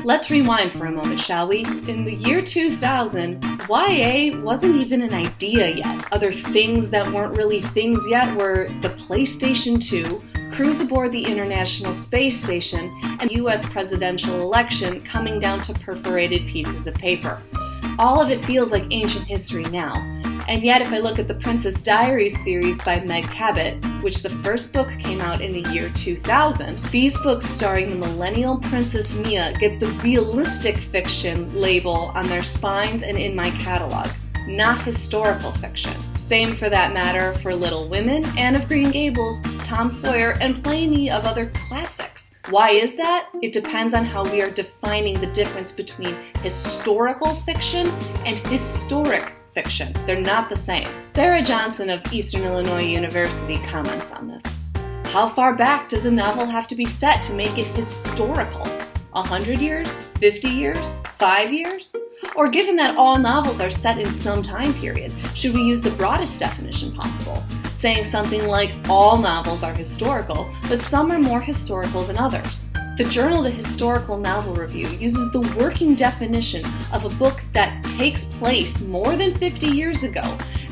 Let's rewind for a moment, shall we? In the year 2000, YA wasn't even an idea yet. Other things that weren't really things yet were the PlayStation 2, cruise aboard the International Space Station, and US presidential election coming down to perforated pieces of paper. All of it feels like ancient history now. And yet, if I look at the Princess Diaries series by Meg Cabot, which the first book came out in the year 2000, these books starring the millennial Princess Mia get the realistic fiction label on their spines and in my catalog, not historical fiction. Same for that matter for Little Women, Anne of Green Gables, Tom Sawyer, and plenty of other classics. Why is that? It depends on how we are defining the difference between historical fiction and historic fiction. They're not the same. Sarah Johnson of Eastern Illinois University comments on this. How far back does a novel have to be set to make it historical? 100 years? 50 years? 5 years? Or given that all novels are set in some time period, should we use the broadest definition possible, saying something like all novels are historical, but some are more historical than others? The journal The Historical Novel Review uses the working definition of a book that takes place more than 50 years ago,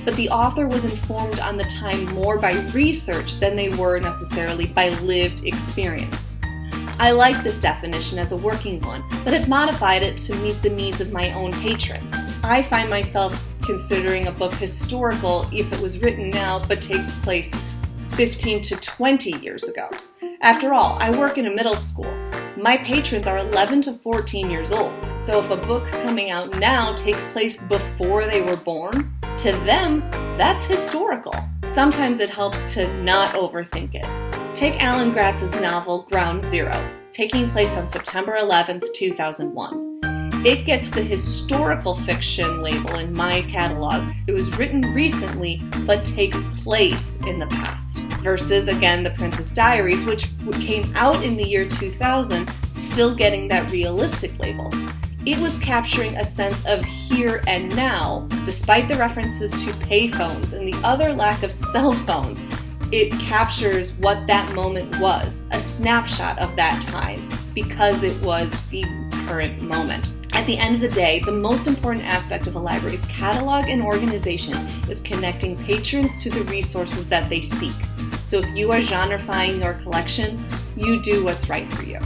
but the author was informed on the time more by research than they were necessarily by lived experience. I like this definition as a working one, but have modified it to meet the needs of my own patrons. I find myself considering a book historical if it was written now but takes place 15 to 20 years ago. After all, I work in a middle school. My patrons are 11 to 14 years old, so if a book coming out now takes place before they were born, to them, that's historical. Sometimes it helps to not overthink it. Take Alan Gratz's novel Ground Zero, taking place on September 11th, 2001. It gets the historical fiction label in my catalog. It was written recently, but takes place in the past. Versus, again, The Princess Diaries, which came out in the year 2000, still getting that realistic label. It was capturing a sense of here and now, despite the references to payphones and the utter lack of cell phones. It captures what that moment was, a snapshot of that time, because it was the current moment. At the end of the day, the most important aspect of a library's catalog and organization is connecting patrons to the resources that they seek. So if you are genrefying your collection, you do what's right for you.